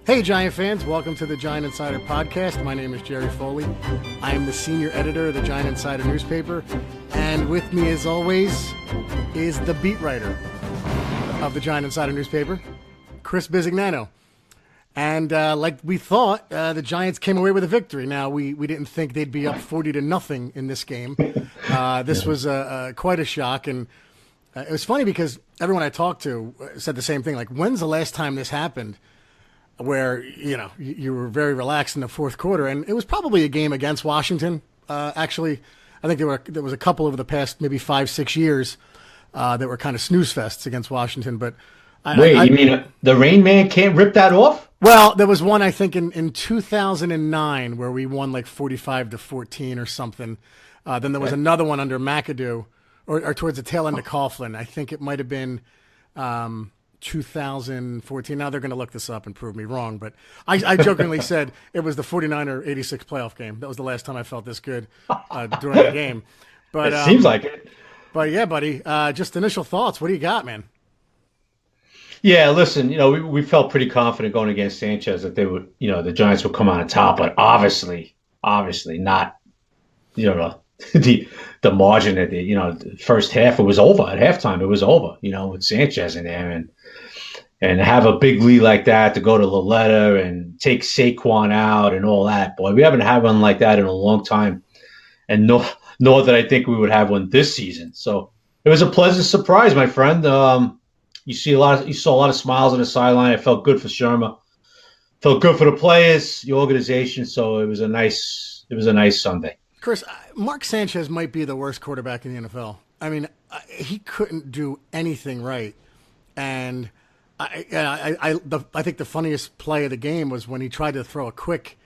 Hey, Giant fans. Welcome to the Giant Insider Podcast. My name is Jerry Foley. I am the senior editor of the Giant Insider newspaper. And with me, as always, is the beat writer of the Giant Insider newspaper, Chris Bisignano. And like we thought, the Giants came away with a victory. Now, we didn't think they'd be up 40-0 in this game. This was quite a shock. And it was funny because everyone I talked to said the same thing. Like, when's the last time this happened? Where, you were very relaxed in the fourth quarter. And it was probably a game against Washington. Actually, I think there was a couple over the past maybe 5-6 years that were kind of snooze fests against Washington. But you mean the Rain Man can't rip that off? Well, there was one, I think, in 2009 where we won like 45-14 or something. Then there was another one under McAdoo or towards the tail end of Coughlin. I think it might have been 2014. Now they're going to look this up and prove me wrong, but I jokingly said it was the 49er-86 playoff game. That was the last time I felt this good during the game. But it seems like it. But yeah, buddy, just initial thoughts. What do you got, man? Yeah, listen, we felt pretty confident going against Sanchez that they would, the Giants would come on top, but obviously not, the margin at the first half. It was over at halftime. It was over, with Sanchez in there and have a big lead like that to go to Loletta and take Saquon out and all that. Boy, we haven't had one like that in a long time, and nor that I think we would have one this season. So it was a pleasant surprise, my friend. You saw a lot of smiles on the sideline. It felt good for Sherma. Felt good for the players, the organization. So it was a nice Sunday. Chris, Mark Sanchez might be the worst quarterback in the NFL. I mean, he couldn't do anything right. And I think the funniest play of the game was when he tried to throw a quick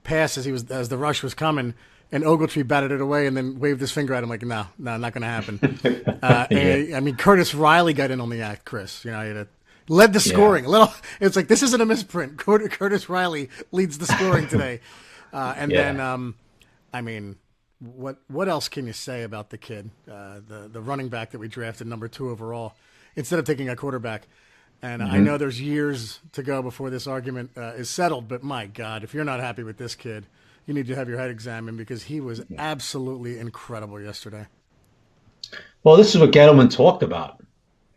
pass as the rush was coming, and Ogletree batted it away and then waved his finger at him like, no, not going to happen. I mean, Curtis Riley got in on the act, Chris. He led the scoring. It's like, this isn't a misprint. Curtis Riley leads the scoring today. Then, I mean, what else can you say about the kid, the running back that we drafted number 2 overall, instead of taking a quarterback? And I know there's years to go before this argument is settled, but my God, if you're not happy with this kid, you need to have your head examined because he was absolutely incredible yesterday. Well, this is what Gettleman talked about,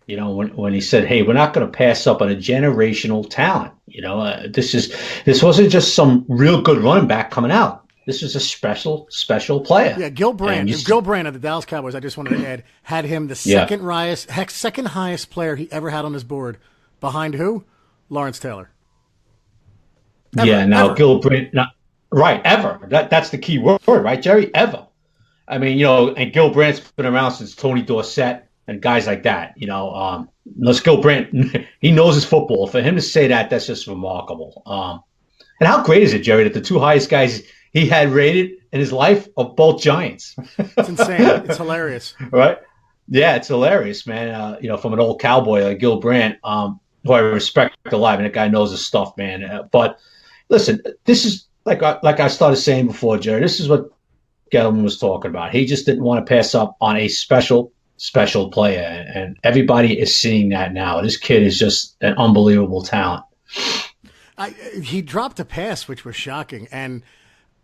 when he said, hey, we're not going to pass up on a generational talent. This wasn't just some real good running back coming out. This was a special player. Yeah, Gil Brandt of the Dallas Cowboys, I just wanted to add, had him the second highest player he ever had on his board. Behind who? Lawrence Taylor. Gil Brandt, right, ever. That's the key word, right, Jerry? Ever. I mean, and Gil Brandt's been around since Tony Dorsett and guys like that. Gil Brandt, he knows his football. For him to say that, that's just remarkable. And how great is it, Jerry, that the 2 highest guys he had rated in his life are both Giants? It's insane. It's hilarious. Right? Yeah, it's hilarious, man. From an old cowboy like Gil Brandt, who I respect a lot. I mean, that guy knows his stuff, man. But listen, this is like I started saying before, Jerry. This is what Gettleman was talking about. He just didn't want to pass up on a special player, and everybody is seeing that now. This kid is just an unbelievable talent. He dropped a pass, which was shocking, and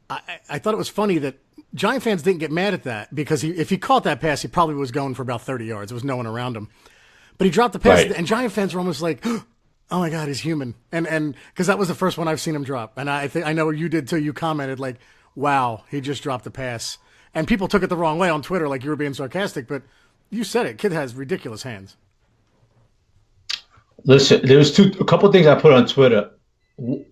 I thought it was funny that Giant fans didn't get mad at that because if he caught that pass, he probably was going for about 30 yards. There was no one around him. But he dropped the pass, right. And Giant fans were almost like, oh, my God, he's human. And because that was the first one I've seen him drop. And I know you did, too. You commented like, wow, he just dropped the pass. And people took it the wrong way on Twitter, like you were being sarcastic. But you said it. Kid has ridiculous hands. Listen, there was a couple of things I put on Twitter.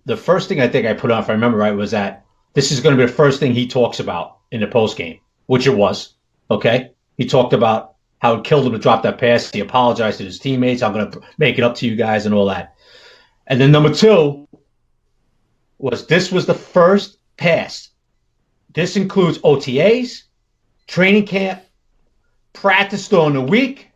The first thing I think I put on, if I remember right, was that this is going to be the first thing he talks about in the postgame, which it was. Okay? He talked about how it killed him to drop that pass. He apologized to his teammates. I'm going to make it up to you guys and all that. And then number 2 was this was the first pass. This includes OTAs, training camp, practice during the week,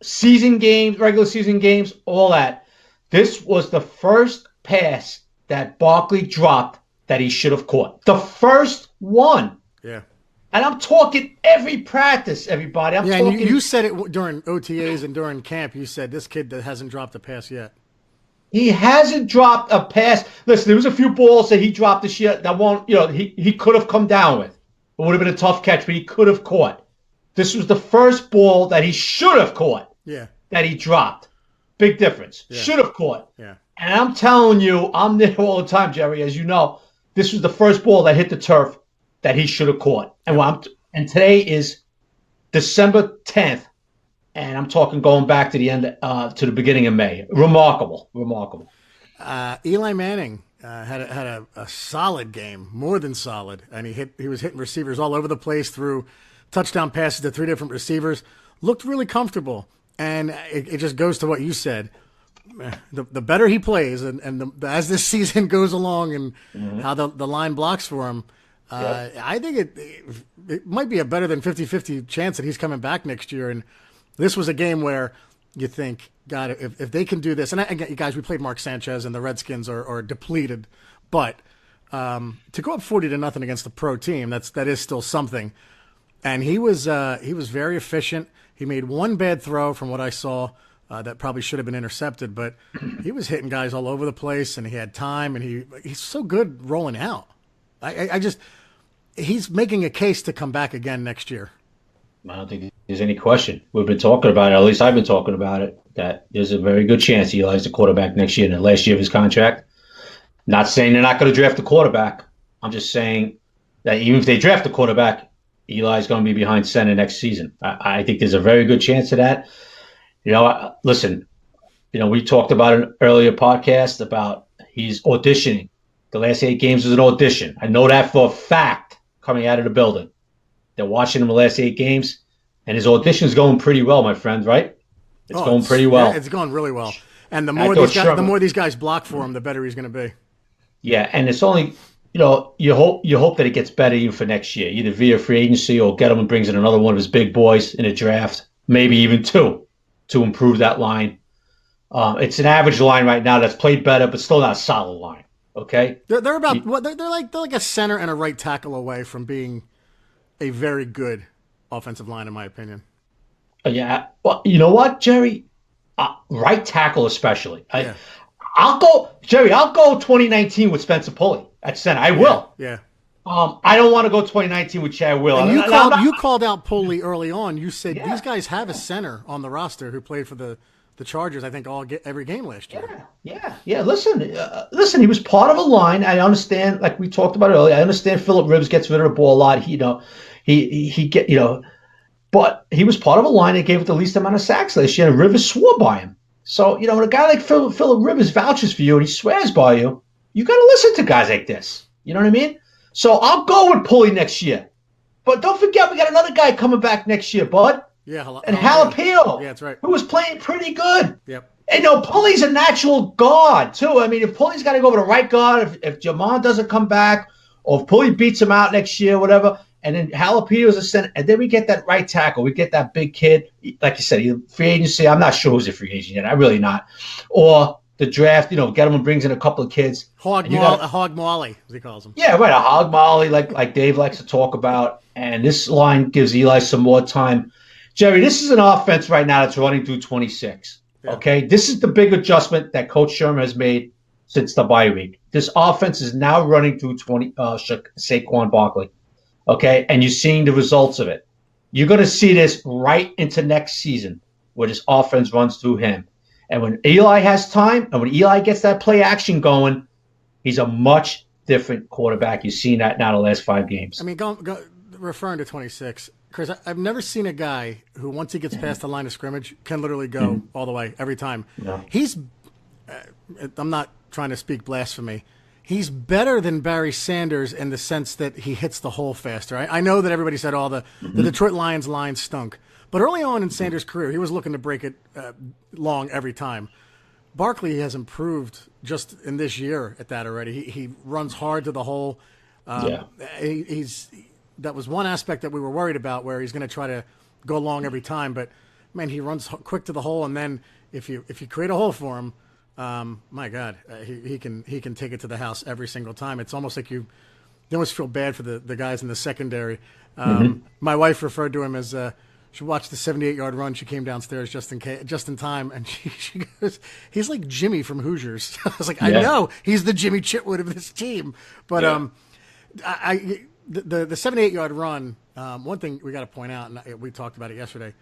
season games, regular season games, all that. This was the first pass that Barkley dropped that he should have caught. The first one. Yeah. And I'm talking every practice, everybody. And you said it during OTAs and during camp. You said this kid that hasn't dropped a pass yet. He hasn't dropped a pass. Listen, there was a few balls that he dropped this year that won't, he could have come down with. It would have been a tough catch, but he could have caught. This was the first ball that he should have caught. Yeah. That he dropped. Big difference. Yeah. Should have caught. Yeah. And I'm telling you, I'm there all the time, Jerry, as you know. This was the first ball that hit the turf that he should have caught. And today is December 10th. And I'm talking going back to the end, to the beginning of May. Remarkable. Eli Manning had a solid game, more than solid, and he was hitting receivers all over the place, through touchdown passes to 3 different receivers. Looked really comfortable, and it just goes to what you said. The better he plays, and as this season goes along, and how the line blocks for him, I think it might be a better than 50-50 chance that he's coming back next year. And this was a game where you think, God, if they can do this, and again, guys, we played Mark Sanchez, and the Redskins are depleted, but to go up 40-0 against a pro team, that is still something. And he was very efficient. He made one bad throw from what I saw that probably should have been intercepted, but he was hitting guys all over the place, and he had time, and he's so good rolling out. He's making a case to come back again next year. I don't think there's any question. We've been talking about it, at least I've been talking about it, that there's a very good chance Eli's the quarterback next year in the last year of his contract. Not saying they're not going to draft a quarterback. I'm just saying that even if they draft a quarterback, Eli's going to be behind center next season. I think there's a very good chance of that. Listen, we talked about an earlier podcast about he's auditioning. The last 8 games was an audition. I know that for a fact coming out of the building. They're watching him the last 8 games, and his audition's going pretty well, my friend, right? It's going pretty well. Yeah, it's going really well. And the more these guys block for him, the better he's going to be. Yeah, and it's only, you hope that it gets better even for next year, either via free agency or Gettleman brings in another one of his big boys in a draft, maybe even 2, to improve that line. It's an average line right now that's played better, but still not a solid line. Okay, they're about they're like a center and a right tackle away from being a very good offensive line, in my opinion. Yeah. Well, you know what, Jerry? Right tackle especially. Yeah. I'll go 2019 with Spencer Pulley at center. I will. Yeah. I don't want to go 2019 with Chad Will. And you called out Pulley early on. You said these guys have a center on the roster who played for the Chargers, I think, every game last year. Yeah. Listen. He was part of a line. I understand, like we talked about earlier. I understand Phillip Rivers gets rid of the ball a lot. But he was part of a line that gave it the least amount of sacks last year, and Rivers swore by him. So when a guy like Phillip Rivers vouches for you and he swears by you, you got to listen to guys like this. You know what I mean? So I'll go with Pulley next year. But don't forget, we got another guy coming back next year, bud. Yeah, and Jalapeno. Yeah, that's right. Who was playing pretty good. Yep. And Pulley's a natural guard, too. I mean, if Pulley's got to go over the right guard, if Jamon doesn't come back, or if Pulley beats him out next year, whatever, and then Jalapeno's a center, and then we get that right tackle. We get that big kid. Like you said, free agency. I'm not sure who's a free agent yet. I'm really not. Or the draft, Gettleman brings in a couple of kids. Hog Molly, as he calls him. Yeah, right, a hog molly, like Dave likes to talk about. And this line gives Eli some more time. Jerry, this is an offense right now that's running through 26. Yeah. Okay? This is the big adjustment that Coach Sherman has made since the bye week. This offense is now running through Saquon Barkley. Okay? And you're seeing the results of it. You're going to see this right into next season where this offense runs through him. And when Eli has time and when Eli gets that play action going, he's a much different quarterback. You've seen that now the last 5 games. I mean, referring to 26, Chris, I've never seen a guy who, once he gets past the line of scrimmage, can literally go all the way every time. No. I'm not trying to speak blasphemy. He's better than Barry Sanders in the sense that he hits the hole faster. I know that everybody said, the Detroit Lions line stunk. But early on in Sanders' career, he was looking to break it long every time. Barkley has improved just in this year at that already. He runs hard to the hole. That was one aspect that we were worried about, where he's going to try to go long every time. But, man, he runs quick to the hole, and then if you create a hole for him, my God, he can take it to the house every single time. It's almost like you almost feel bad for the guys in the secondary. My wife referred to him as she watched the 78-yard run. She came downstairs just in time, and she goes, "He's like Jimmy from Hoosiers." I was like, "I know he's the Jimmy Chitwood of this team," but the 78-yard run. One thing we got to point out, and we talked about it yesterday.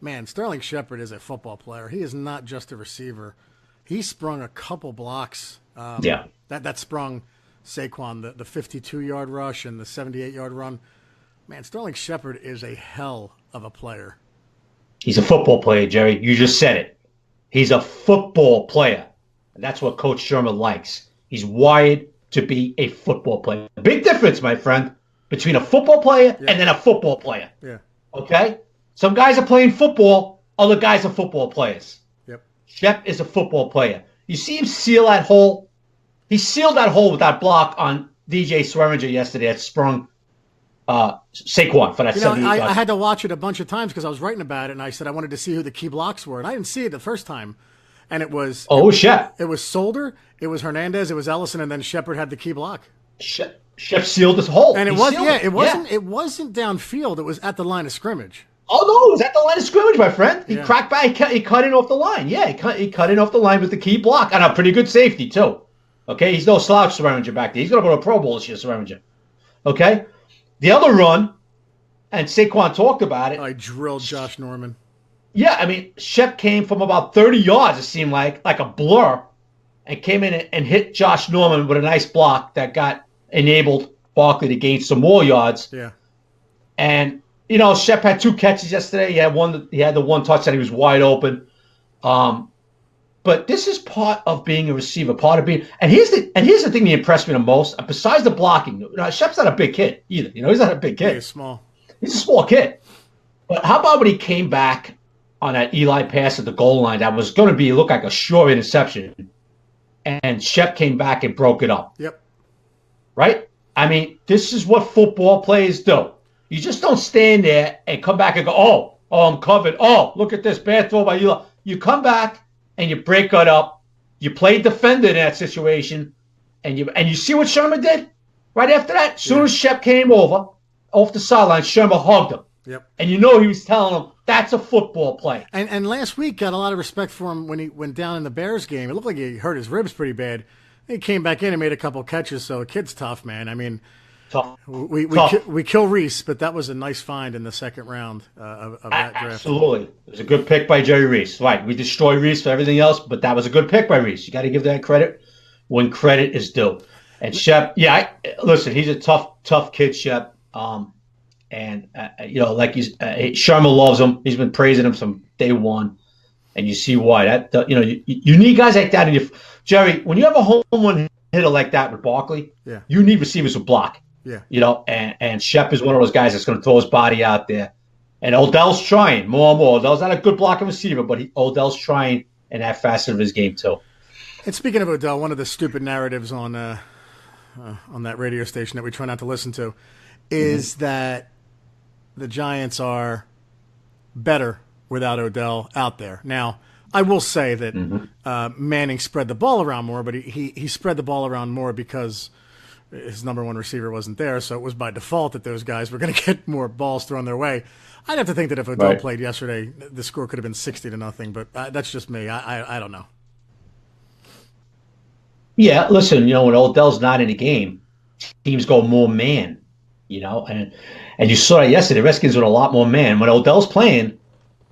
Man, Sterling Shepard is a football player. He is not just a receiver. He sprung a couple blocks. That sprung Saquon the 52-yard rush and the 78-yard run. Man, Sterling Shepard is a hell of a player. He's a football player, Jerry. You just said it. He's a football player. And that's what Coach Sherman likes. He's wired to be a football player. Big difference, my friend, between a football player and then a football player. Yeah. Okay? Some guys are playing football. Other guys are football players. Yep. Shep is a football player. You see him seal that hole? He sealed that hole with that block on DJ Swearinger yesterday that sprung Saquon for that 78 yards. I had to watch it a bunch of times because I was writing about it, and I said I wanted to see who the key blocks were, and I didn't see it the first time. And it was Shep. It was Solder, it was Hernandez, it was Ellison, and then Shepard had the key block. Shep sealed this hole, and it wasn't downfield. It was at the line of scrimmage. Oh no, it was at the line of scrimmage, my friend. He cracked back. He cut in off the line. Yeah, he cut in off the line with the key block and a pretty good safety too. Okay, he's no slouch, Swearinger back there. He's gonna go to a Pro Bowl this year, Swearinger. Okay. The other run, and Saquon talked about it. I drilled Josh Norman. Yeah, I mean, Shep came from about 30 yards, it seemed like a blur, and came in and hit Josh Norman with a nice block that enabled Barkley to gain some more yards. Yeah. And, Shep had 2 catches yesterday. He had the one touch that he was wide open. But this is part of being a receiver, part of being. And here's the thing that impressed me the most. Besides the blocking, Shep's not a big kid either. He's not a big kid. He's small. He's a small kid. But how about when he came back on that Eli pass at the goal line that was going to look like a sure interception, and Shep came back and broke it up. Yep. Right? I mean, this is what football players do. You just don't stand there and come back and go, oh, I'm covered. Oh, look at this bad throw by Eli. You come back and you break it up. You play defender in that situation, and you see what Sherman did right after that. As soon as Shep came over off the sideline, Sherman hugged him. Yep. And he was telling him that's a football play. And last week got a lot of respect for him when he went down in the Bears game. It looked like he hurt his ribs pretty bad. He came back in and made a couple catches. So the kid's tough, man. I mean, tough. We kill Reese, but that was a nice find in the second round of that draft. Absolutely, it was a good pick by Jerry Reese. Right, we destroy Reese for everything else, but that was a good pick by Reese. You got to give that credit when credit is due. And Shep, listen, he's a tough kid, Shep. Like Sherman loves him. He's been praising him from day one, and you see why. You need guys like that in your Jerry. When you have a home run hitter like that with Barkley, you need receivers who block. Yeah. And Shep is one of those guys that's going to throw his body out there. And Odell's trying more and more. Odell's not a good blocking receiver, but Odell's trying in that facet of his game too. And speaking of Odell, one of the stupid narratives on that radio station that we try not to listen to is that the Giants are better without Odell out there. Now, I will say that Manning spread the ball around more, but he spread the ball around more because his number one receiver wasn't there, so it was by default that those guys were going to get more balls thrown their way. I'd have to think that if Odell played yesterday, the score could have been 60-0, but that's just me. I don't know. Yeah, listen, when Odell's not in the game, teams go more man, and you saw that yesterday. The Redskins went a lot more man. When Odell's playing,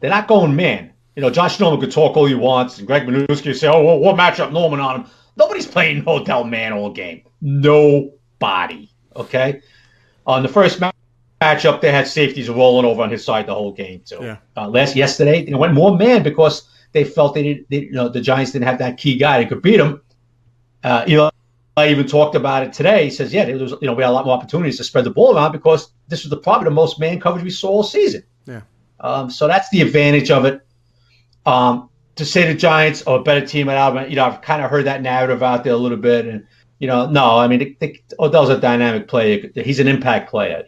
they're not going man. Josh Norman could talk all he wants, and Greg Minuski would say, oh, well, we'll match up Norman on him. Nobody's playing Odell man all game. Nobody. Okay? On the first matchup, they had safeties rolling over on his side the whole game, too. Yeah. Yesterday, they went more man because they felt the Giants didn't have that key guy that could beat them. I even talked about it today. He says, we had a lot more opportunities to spread the ball around because this was probably the most man coverage we saw all season. Yeah. So that's the advantage of it. To say the Giants are a better team at Alabama, I've kind of heard that narrative out there a little bit. And, no, I mean, Odell's a dynamic player. He's an impact player,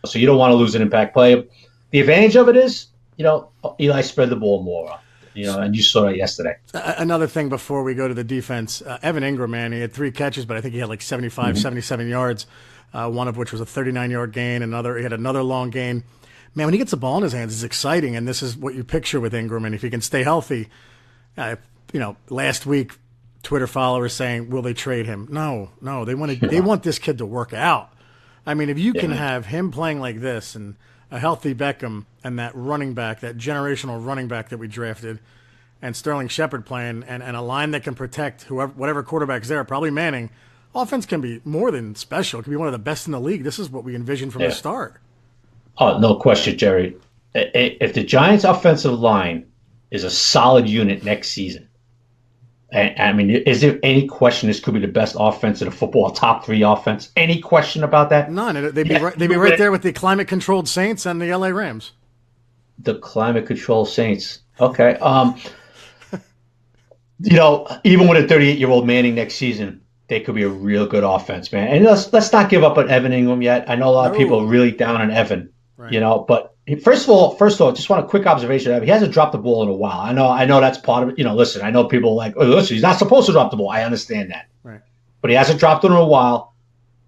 so you don't want to lose an impact player. The advantage of it is, Eli spread the ball more. And you saw it yesterday. Another thing before we go to the defense, Evan Ingram, man, he had 3 catches, but I think he had like 75, 77 yards, one of which was a 39-yard gain. He had another long gain. man, when he gets the ball in his hands, it's exciting, and this is what you picture with Ingram. And if he can stay healthy, last week, Twitter followers saying, "Will they trade him?" No, they want this kid to work out. I mean, if you can have him playing like this and a healthy Beckham and that running back, that generational running back that we drafted, and Sterling Shepard playing, and a line that can protect whatever quarterback's there, probably Manning, offense can be more than special. It can be one of the best in the league. This is what we envisioned from the start. Oh, no question, Jerry. If the Giants' offensive line is a solid unit next season, I mean, is there any question this could be the best offense in the football, top 3 offense? Any question about that? None. They'd be right there with the climate-controlled Saints and the LA Rams. The climate-controlled Saints. Okay. Even with a 38-year-old Manning next season, they could be a real good offense, man. And let's not give up on Evan Ingram yet. I know a lot of people are really down on Evan, right. But first of all, just want a quick observation. He hasn't dropped the ball in a while. I know that's part of it. Listen, I know people are like, oh, listen, he's not supposed to drop the ball. I understand that. Right. But he hasn't dropped it in a while.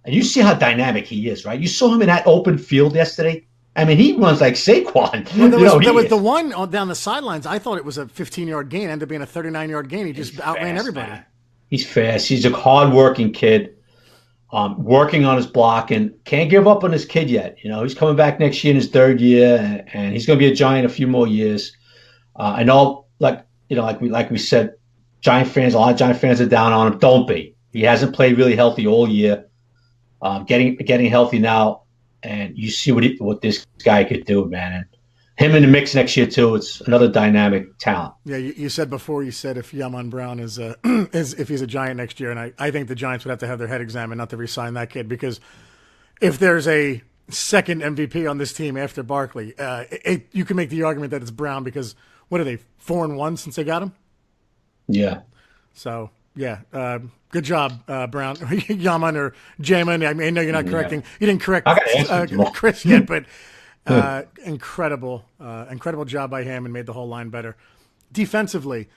And you see how dynamic he is, right? You saw him in that open field yesterday. I mean, he runs like Saquon. Well, there was the one down the sidelines. I thought it was a 15-yard gain. Ended up being a 39-yard gain. He just outran everybody. Man. He's fast. He's a hard-working kid. Working on his block and can't give up on this kid yet. He's coming back next year in his 3rd year, and he's going to be a Giant a few more years. I know, like we said, a lot of Giant fans are down on him. Don't be. He hasn't played really healthy all year. Getting healthy now, and you see what this guy could do, man. And him in the mix next year too. It's another dynamic talent. Yeah, you said before. You said if Yaman Brown is if he's a Giant next year, and I think the Giants would have to have their head examined not to re-sign that kid, because if there's a second MVP on this team after Barkley, you can make the argument that it's Brown, because what are they, 4-1 since they got him? Yeah. So yeah, good job, Brown, Yaman or Jamin. I mean, I know you're not correcting. You didn't correct Chris yet, but. Incredible job by him, and made the whole line better. Defensively,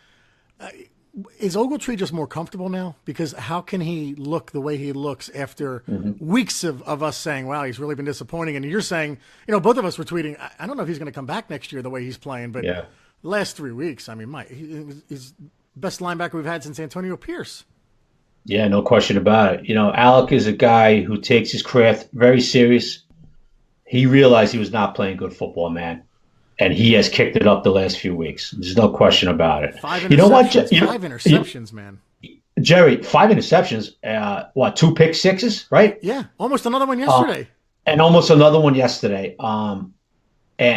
is Ogletree just more comfortable now? Because how can he look the way he looks after weeks of us saying, wow, he's really been disappointing? And you're saying, both of us were tweeting, I don't know if he's going to come back next year the way he's playing, but the last 3 weeks, I mean, he's best linebacker we've had since Antonio Pierce. Yeah, no question about it. Alec is a guy who takes his craft very serious. He realized he was not playing good football, man, and he has kicked it up the last few weeks. There's no question about it. 5 interceptions. 5 interceptions, man. Jerry, 5 interceptions. 2 pick sixes, right? Yeah, almost another one yesterday. And almost another one yesterday. And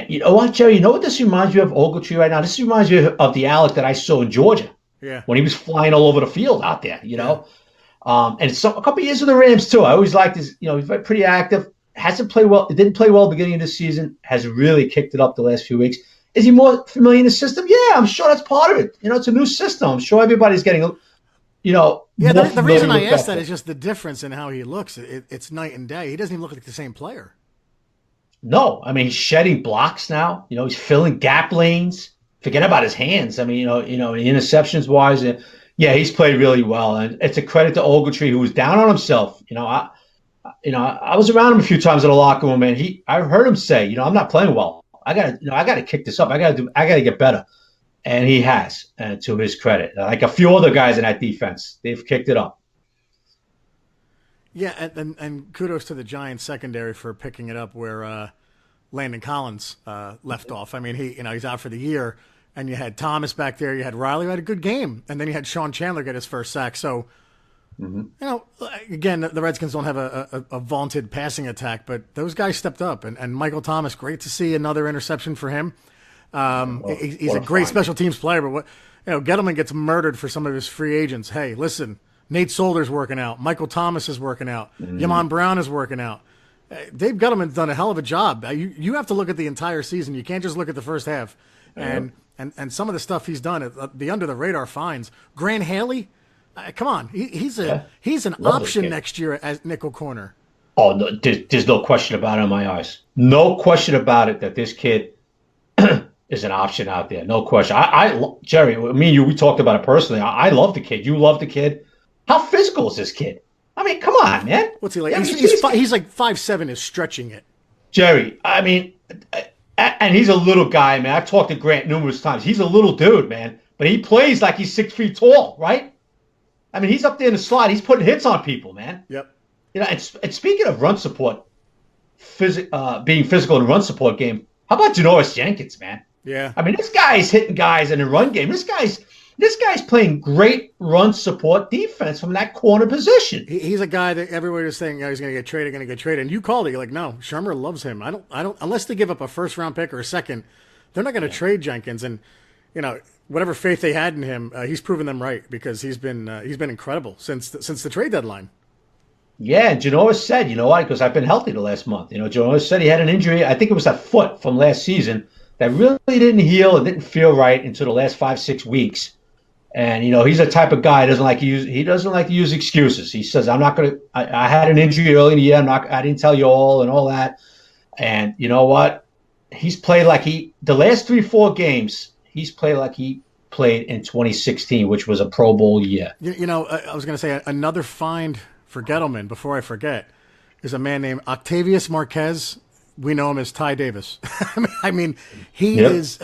you know what, Jerry? You know what this reminds you of, Ogletree, right now? This reminds you of the Alec that I saw in Georgia. Yeah. When he was flying all over the field out there, And a couple of years with the Rams too. I always liked his. He's pretty active. Hasn't played well. Didn't play well at the beginning of the season. Has really kicked it up the last few weeks. Is he more familiar in the system? Yeah, I'm sure that's part of it. It's a new system. I'm sure everybody's getting, Yeah, the reason I asked that is just the difference in how he looks. It's night and day. He doesn't even look like the same player. No, I mean, he's shedding blocks now. He's filling gap lanes. Forget about his hands. I mean, interceptions wise, he's played really well, and it's a credit to Ogletree, who was down on himself. I was around him a few times in the locker room, and I heard him say, I'm not playing well. I gotta kick this up. I gotta get better, and he has. To his credit, like a few other guys in that defense, they've kicked it up. Yeah, and kudos to the Giants secondary for picking it up where Landon Collins left off. I mean, he's out for the year, and you had Thomas back there, you had Riley, who had a good game, and then you had Sean Chandler get his first sack. So. Again, the Redskins don't have a vaunted passing attack, but those guys stepped up. And Michael Thomas, great to see another interception for him. He's a great special teams player, but Gettleman gets murdered for some of his free agents. Hey, listen, Nate Solder's working out. Michael Thomas is working out. Yaman Brown is working out. Dave Gettleman's done a hell of a job. You have to look at the entire season. You can't just look at the first half. And some of the stuff he's done, the under-the-radar finds. Grant Haley, come on, he's an option next year as nickel corner. Oh, no, there's no question about it in my eyes. No question about it that this kid is an option out there. No question. Jerry, me and you, we talked about it personally. I love the kid. You love the kid. How physical is this kid? I mean, come on, man. What's he like? He's like 5'7" is stretching it. Jerry, I mean, And he's a little guy, man. I've talked to Grant numerous times. He's a little dude, man, but he plays like he's 6 feet tall, right? I mean, he's up there in the slot. He's putting hits on people, man. Yep. And speaking of run support, being physical in run support game, how about Janoris Jenkins, man? Yeah. I mean, this guy's hitting guys in the run game. This guy's playing great run support defense from that corner position. He's a guy that everybody was saying, he's going to get traded, and you called it. You're like, no, Shermer loves him. I don't, unless they give up a first round pick or a second, they're not going to trade Jenkins. And whatever faith they had in him, he's proven them right because he's been incredible since the trade deadline. Yeah, and Janoris said, you know what? Because I've been healthy the last month. Janoris said he had an injury. I think it was that foot from last season that really didn't heal and didn't feel right until the last 5-6 weeks. And he's the type of guy he doesn't like to use excuses. He says, I'm not gonna. I had an injury early in the year. I didn't tell you all and all that. And you know what? He's played like the last 3-4 games. He's played like he played in 2016, which was a Pro Bowl year. I was going to say another find for Gettleman before I forget is a man named Octavius Marquez. We know him as Ty Davis. I mean, he is.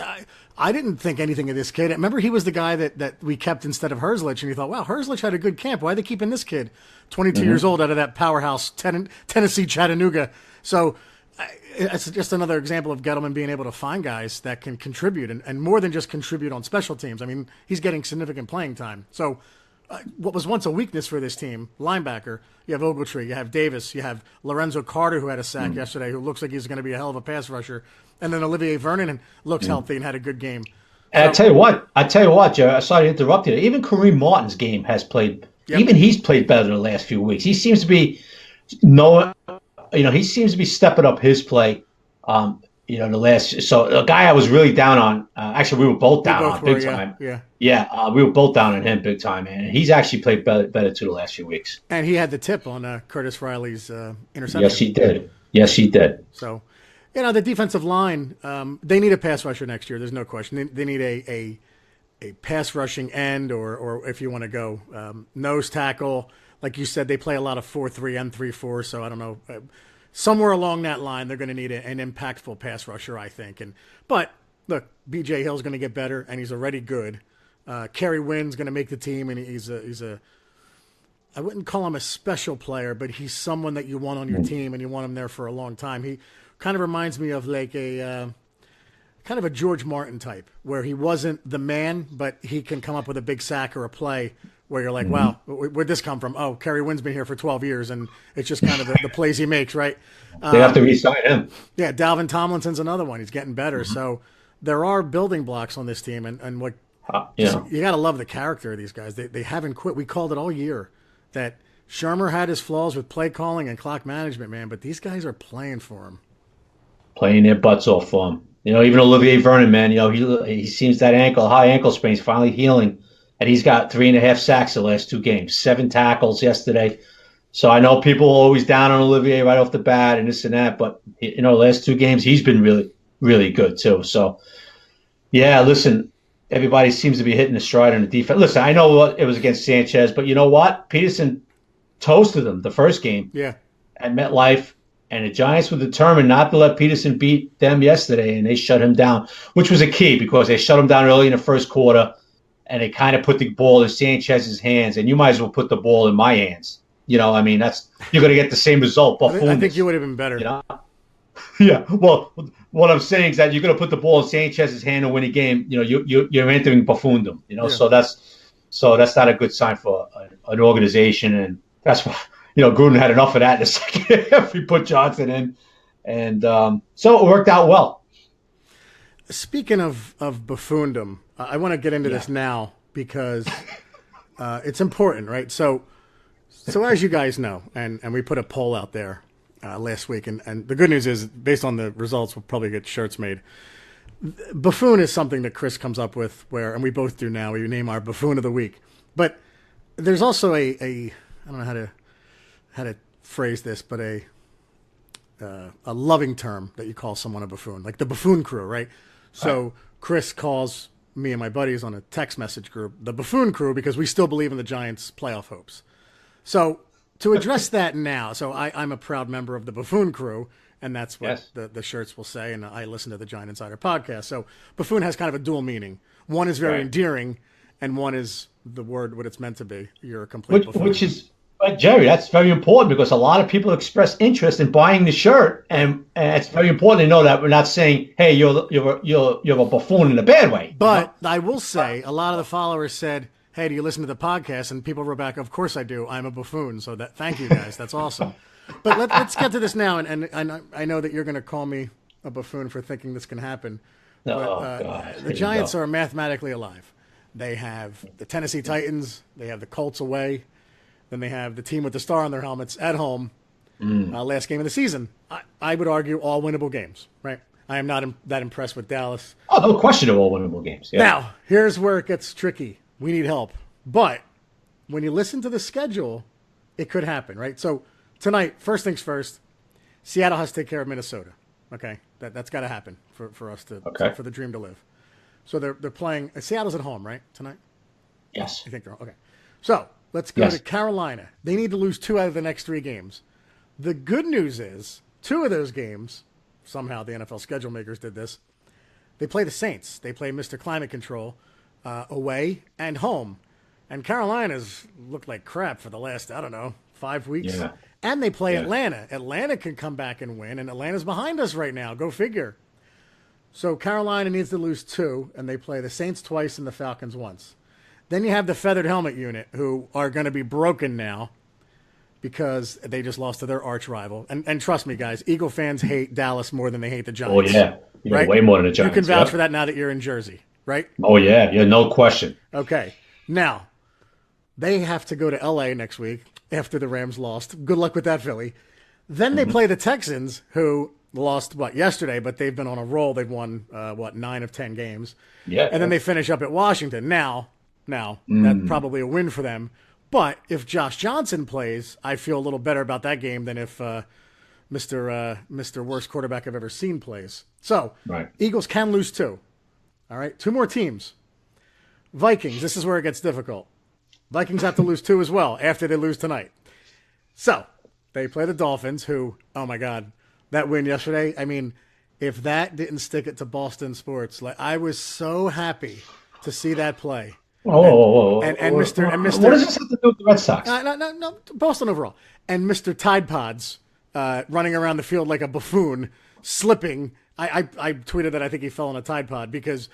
I didn't think anything of this kid. Remember, he was the guy that we kept instead of Herzlich, and you thought, wow, Herzlich had a good camp. Why are they keeping this kid, 22 years old, out of that powerhouse Tennessee Chattanooga? So it's just another example of Gettleman being able to find guys that can contribute, and more than just contribute on special teams. I mean, he's getting significant playing time. So what was once a weakness for this team, linebacker, you have Ogletree, you have Davis, you have Lorenzo Carter, who had a sack yesterday, who looks like he's going to be a hell of a pass rusher, and then Olivier Vernon looks healthy and had a good game. And I tell you what, Joe, sorry to interrupt you. Even Kareem Martin's game has played. Yep. Even he's played better the last few weeks. He seems to be he seems to be stepping up his play. The last. So a guy I was really down on. Actually, we were both down on big time. Yeah. We were both down on him big time, man. And he's actually played better too the last few weeks. And he had the tip on Curtis Riley's interception. Yes, he did. So, the defensive line, they need a pass rusher next year. There's no question. They need a pass rushing end, or if you want to go nose tackle. Like you said, they play a lot of 4-3 and 3-4. So I don't know. Somewhere along that line, they're going to need an impactful pass rusher, I think. But look, B.J. Hill's going to get better, and he's already good. Kerry Wynn's going to make the team, and he's a I wouldn't call him a special player, but he's someone that you want on your team, and you want him there for a long time. He kind of reminds me of like a kind of a George Martin type, where he wasn't the man, but he can come up with a big sack or a play where you're like, wow, where'd this come from? Oh, Kerry Wynn's been here for 12 years, and it's just kind of the plays he makes, right? They have to re-sign him. Yeah, Dalvin Tomlinson's another one. He's getting better. So there are building blocks on this team, and what you got to love the character of these guys. They haven't quit. We called it all year that Shermer had his flaws with play calling and clock management, man, but these guys are playing for him. Playing their butts off for him. Even Olivier Vernon, man, he seems that high ankle sprain is finally healing. And he's got 3.5 sacks the last 2 games, 7 tackles yesterday. So I know people are always down on Olivier right off the bat and this and that, but the last 2 games he's been really, really good too. So yeah, listen, everybody seems to be hitting the stride on the defense. Listen, I know it was against Sanchez, but you know what? Peterson toasted them the first game at MetLife, and the Giants were determined not to let Peterson beat them yesterday, and they shut him down, which was a key because they shut him down early in the first quarter. And they kind of put the ball in Sanchez's hands, and you might as well put the ball in my hands. You're going to get the same result. I think you would have been better. Yeah. Well, what I'm saying is that you're going to put the ball in Sanchez's hand and win a game. You're entering buffoondom. So that's not a good sign for an organization, and that's why Gruden had enough of that in the second half. He put Johnson in, and so it worked out well. Speaking of buffoondom, I want to get into this now because it's important, right? So as you guys know, and we put a poll out there last week, and the good news is, based on the results, we'll probably get shirts made. Buffoon is something that Chris comes up with, and we both do now. We name our buffoon of the week, but there's also a I don't know how to phrase this, but a loving term that you call someone a buffoon, like the buffoon crew, right? So Chris calls me and my buddies on a text message group the buffoon crew because we still believe in the Giants' playoff hopes. So to address that now, so I'm a proud member of the buffoon crew, And that's what the shirts will say. And I listen to the Giant Insider podcast. So buffoon has kind of a dual meaning. One is very endearing, and one is the word what it's meant to be. You're a complete buffoon. Which is, Jerry, that's very important because a lot of people express interest in buying the shirt, and it's very important to know that we're not saying, "Hey, you're a buffoon" in a bad way. But I will say, a lot of the followers said, "Hey, do you listen to the podcast?" And people wrote back, "Of course I do. I'm a buffoon." So thank you guys. That's awesome. But let's get to this now, and I know that you're going to call me a buffoon for thinking this can happen. But, the Giants are mathematically alive. They have the Tennessee Titans. They have the Colts away. Then they have the team with the star on their helmets at home. Last game of the season. I would argue all winnable games, right? I am not that impressed with Dallas. Oh, no question of all winnable games. Yeah. Now, here's where it gets tricky. We need help. But when you listen to the schedule, it could happen, right? So tonight, first things first, Seattle has to take care of Minnesota. Okay? That's got to happen for us to for the dream to live. So they're playing Seattle's at home, right, tonight? Yes. You think they're okay. So let's go to Carolina. They need to lose 2 out of the next 3 games. The good news is 2 of those games, somehow the NFL schedule makers did this, they play the Saints. They play Mr. Climate Control away and home. And Carolina's looked like crap for the last, 5 weeks. Yeah. And they play Atlanta. Atlanta can come back and win, and Atlanta's behind us right now. Go figure. So Carolina needs to lose 2, and they play the Saints twice and the Falcons once. Then you have the Feathered Helmet unit, who are going to be broken now because they just lost to their arch rival. And trust me, guys, Eagle fans hate Dallas more than they hate the Giants. Oh, yeah. Right? Way more than the Giants. You can vouch for that now that you're in Jersey, right? Oh, yeah. Yeah, no question. Okay. Now, they have to go to L.A. next week after the Rams lost. Good luck with that, Philly. Then they play the Texans, who lost, yesterday, but they've been on a roll. They've won, 9 of 10 games. Yeah. And then they finish up at Washington. Now, that's probably a win for them. But if Josh Johnson plays, I feel a little better about that game than if Mr. Worst Quarterback I've ever seen plays. So, Eagles can lose 2. All right, 2 more teams. Vikings, this is where it gets difficult. Vikings have to lose 2 as well after they lose tonight. So, they play the Dolphins, who, oh my God, that win yesterday, I mean, if that didn't stick it to Boston sports, I was so happy to see that play. And Mr. What does this have to do with the Red Sox? No, Boston overall. And Mr. Tide Pods running around the field like a buffoon, slipping. I tweeted that I think he fell on a Tide Pod because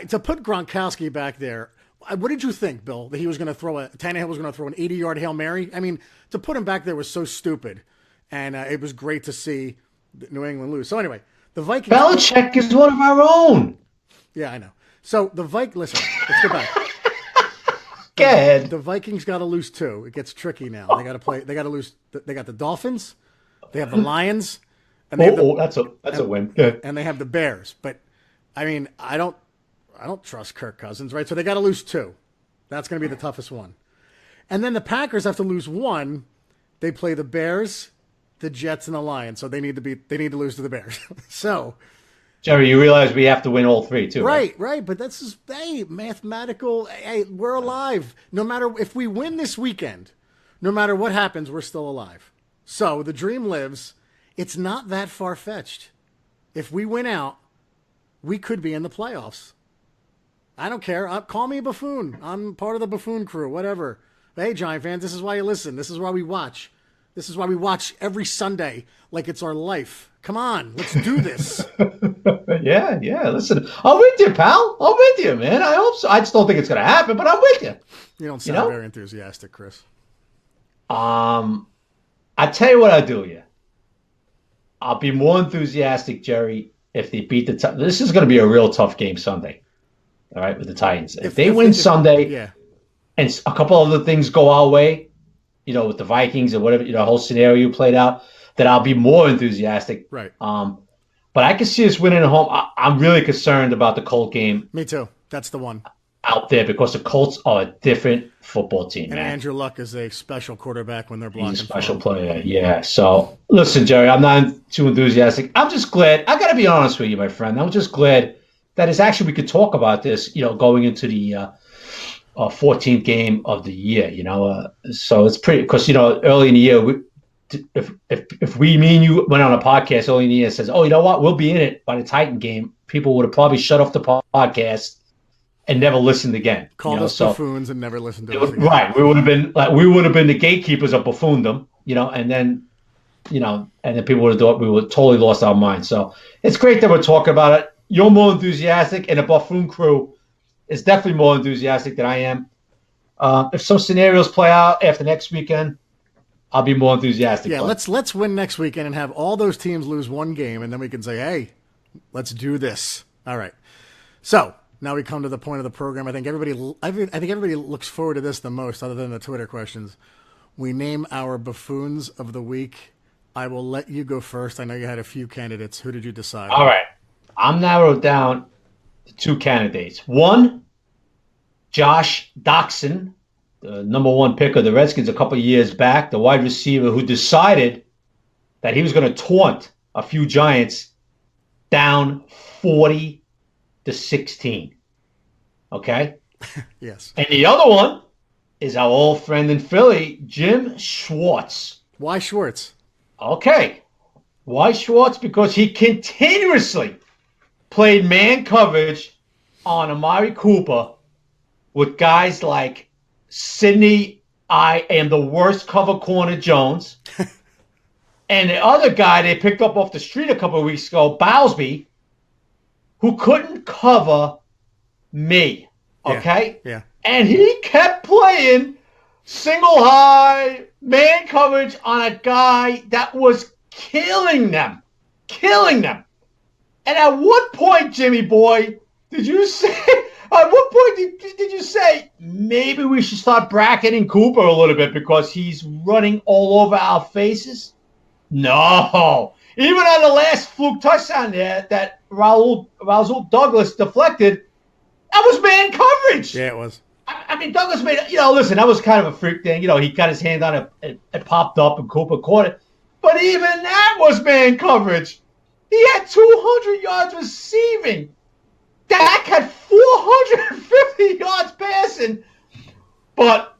to put Gronkowski back there, what did you think, Bill, that he was going to Tannehill was going to throw an 80-yard Hail Mary? I mean, to put him back there was so stupid. And it was great to see New England lose. So anyway, the Vikings. Belichick is one of our own. Yeah, I know. So the listen, let's go back. Go ahead. The Vikings got to lose 2. It gets tricky now. They got to play. They got to lose. They got the Dolphins. They have the Lions. And they that's a win. Good. And they have the Bears. But I mean, I don't trust Kirk Cousins, right? So they got to lose 2. That's going to be the toughest one. And then the Packers have to lose 1. They play the Bears, the Jets, and the Lions. So they need to lose to the Bears. So. Jerry, you realize we have to win all 3 too, right? Right, but that's just mathematical. We're alive. No matter if we win this weekend, no matter what happens, we're still alive. So the dream lives. It's not that far fetched. If we win out, we could be in the playoffs. I don't care. Call me a buffoon. I'm part of the buffoon crew. Whatever. Hey, Giant fans, this is why you listen. This is why we watch. This is why we watch every Sunday like it's our life. Come on, let's do this. Yeah. Listen, I'm with you, pal. I'm with you, man. I hope so. I just don't think it's going to happen, but I'm with you. You don't sound very enthusiastic, Chris. I tell you what I'll do, yeah. I'll be more enthusiastic, Jerry, if they beat the Titans. This is going to be a real tough game Sunday, all right, with the Titans. If they win Sunday and a couple other things go our way, with the Vikings or whatever, the whole scenario you played out, that I'll be more enthusiastic. Right. But I can see us winning at home. I'm really concerned about the Colt game. Me too. That's the one. Out there because the Colts are a different football team, and man. Andrew Luck is a special quarterback when they're blocking. He's a special player, yeah. So, listen, Jerry, I'm not too enthusiastic. I'm just glad. I got to be honest with you, my friend. I'm just glad that it's actually we could talk about this, going into the 14th game of the year, So it's pretty because, early in the year, if me and you went on a podcast, all Ian says, "Oh, you know what? We'll be in it by the Titan game." People would have probably shut off the podcast and never listened again. Called us buffoons and never listened to us again. Right. We would have been the gatekeepers of buffoondom, and then people would have thought we would totally lost our minds. So it's great that we're talking about it. You're more enthusiastic, and the Buffoon crew is definitely more enthusiastic than I am. If some scenarios play out after next weekend, I'll be more enthusiastic. Yeah, let's win next weekend and have all those teams lose one game, and then we can say, hey, let's do this. All right. So now we come to the point of the program. I think everybody looks forward to this the most, other than the Twitter questions. We name our buffoons of the week. I will let you go first. I know you had a few candidates. Who did you decide? All right. I'm narrowed down to two candidates. One, Josh Doctson, the number one pick of the Redskins a couple of years back, the wide receiver who decided that he was going to taunt a few Giants down 40-16. Okay? Yes. And the other one is our old friend in Philly, Jim Schwartz. Why Schwartz? Okay. Why Schwartz? Because he continuously played man coverage on Amari Cooper with guys like Sidney, I am the worst cover corner, Jones. And the other guy they picked up off the street a couple of weeks ago, Bowsby, who couldn't cover me. Okay? Yeah. And he kept playing single high man coverage on a guy that was killing them. And at what point, Jimmy boy, did you say maybe we should start bracketing Cooper a little bit because he's running all over our faces? No. Even on the last fluke touchdown there that Raul Douglas deflected, that was man coverage. Yeah, it was. I mean, Douglas made it. Listen, that was kind of a freak thing. He got his hand on it. It popped up, and Cooper caught it. But even that was man coverage. He had 200 yards receiving. Dak had 450 yards passing. But,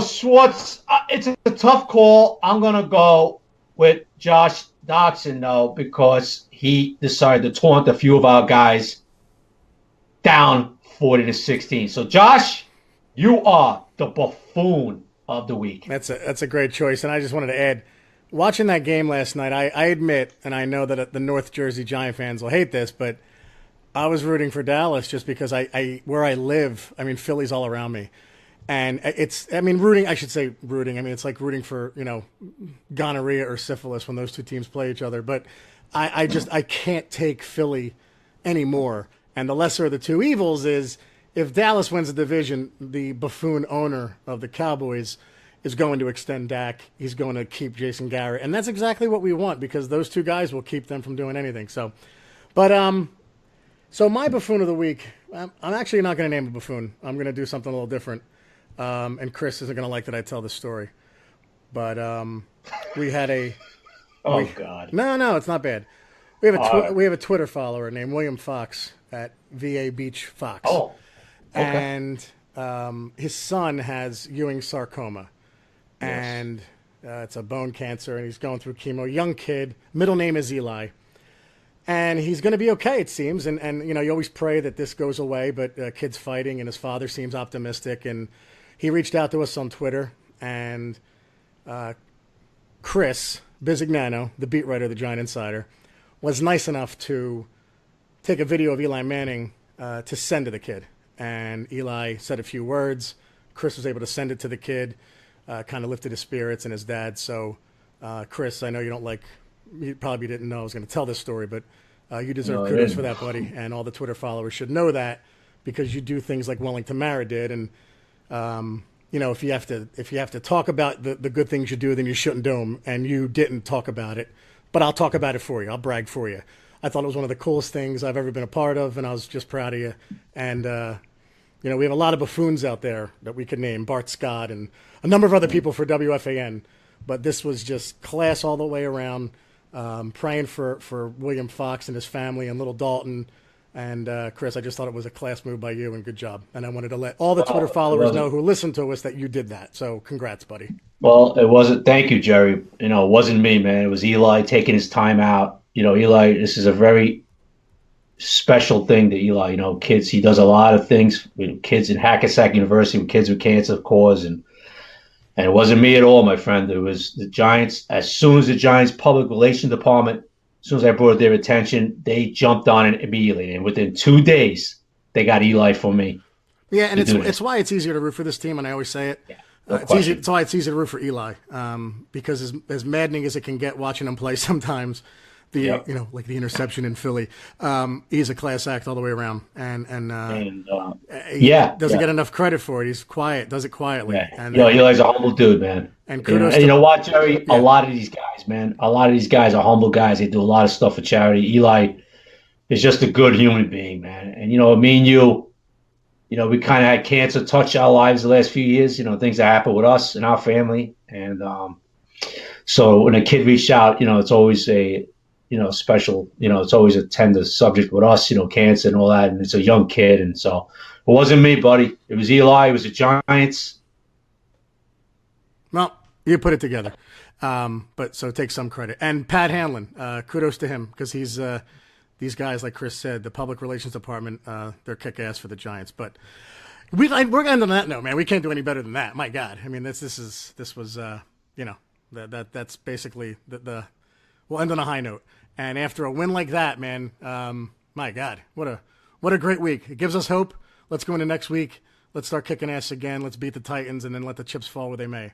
Schwartz, it's a tough call. I'm going to go with Josh Doctson, though, because he decided to taunt a few of our guys down 40-16. So, Josh, you are the buffoon of the week. That's a great choice. And I just wanted to add, watching that game last night, I admit, and I know that the North Jersey Giant fans will hate this, but I was rooting for Dallas just because where I live, Philly's all around me. And it's like rooting for, gonorrhea or syphilis when those two teams play each other. But I can't take Philly anymore. And the lesser of the two evils is if Dallas wins the division, the buffoon owner of the Cowboys is going to extend Dak. He's going to keep Jason Garrett. And that's exactly what we want because those two guys will keep them from doing anything. So my buffoon of the week, I'm actually not going to name a buffoon. I'm going to do something a little different. And Chris isn't going to like that I tell this story. But we had a... God. No, it's not bad. We have a Twitter follower named William Fox at VA Beach Fox. Oh, okay. And his son has Ewing sarcoma. Yes. And it's a bone cancer, and he's going through chemo. Young kid. Middle name is Eli. And he's going to be okay, it seems. And you always pray that this goes away, but kid's fighting, and his father seems optimistic. And he reached out to us on Twitter, and Chris Bisignano, the beat writer of the Giant Insider, was nice enough to take a video of Eli Manning to send to the kid. And Eli said a few words. Chris was able to send it to the kid, kind of lifted his spirits and his dad. So, Chris, I know you probably didn't know I was going to tell this story, but you deserve kudos for that, buddy. And all the Twitter followers should know that because you do things like Wellington Mara did. And, if you have to talk about the good things you do, then you shouldn't do them. And you didn't talk about it. But I'll talk about it for you. I'll brag for you. I thought it was one of the coolest things I've ever been a part of, and I was just proud of you. And, we have a lot of buffoons out there that we could name, Bart Scott and a number of other people for WFAN. But this was just class all the way around, praying for William Fox and his family and little Dalton. And Chris, I just thought it was a class move by you, and good job. And I wanted to let all the Twitter followers know who listen to us that you did that. So congrats, buddy. Well, it wasn't. Thank you, Jerry. It wasn't me, man. It was Eli taking his time out. Eli, this is a very special thing to Eli. Kids, he does a lot of things with kids in Hackensack University, with kids with cancer cause, and it wasn't me at all, my friend. It was the Giants. As soon as the Giants public relations department, as soon as I brought it their attention, they jumped on it immediately. And within 2 days, they got Eli for me. Yeah, and it's why it's easier to root for this team, and I always say it. Yeah, it's why it's easier to root for Eli, because as maddening as it can get watching him play sometimes, like the interception in Philly, he's a class act all the way around, and he doesn't get enough credit for it. He's quiet, does it quietly. Yeah. And Eli's a humble dude, man. And kudos. You know what, Jerry? Yeah. A lot of these guys, man. A lot of these guys are humble guys. They do a lot of stuff for charity. Eli is just a good human being, man. And me and you, we kind of had cancer touch our lives the last few years. Things that happened with us and our family, and so when a kid reached out, it's always a special, it's always a tender subject with us, cancer and all that. And it's a young kid. And so it wasn't me, buddy. It was Eli. It was the Giants. Well, you put it together. But so take some credit. And Pat Hanlon, kudos to him, because he's these guys, like Chris said, the public relations department, they're kick ass for the Giants. But we're going to end on that note, man. We can't do any better than that. My God. I mean, this was that's basically we'll end on a high note. And after a win like that, man, my God, what a great week. It gives us hope. Let's go into next week. Let's start kicking ass again. Let's beat the Titans and then let the chips fall where they may.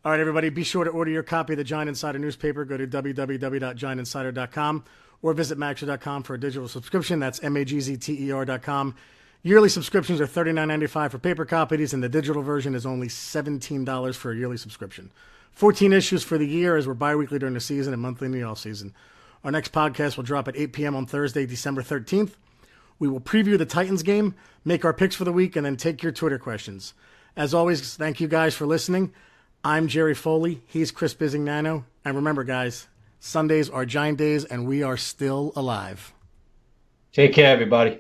All right, everybody, be sure to order your copy of the Giant Insider newspaper. Go to www.giantinsider.com or visit Magster.com for a digital subscription. That's magzter.com. Yearly subscriptions are $39.95 for paper copies, and the digital version is only $17 for a yearly subscription. 14 issues for the year, as we're bi-weekly during the season and monthly in the off-season. Our next podcast will drop at 8 p.m. on Thursday, December 13th. We will preview the Titans game, make our picks for the week, and then take your Twitter questions. As always, thank you guys for listening. I'm Jerry Foley. He's Chris Bizignano. And remember, guys, Sundays are Giant days, and we are still alive. Take care, everybody.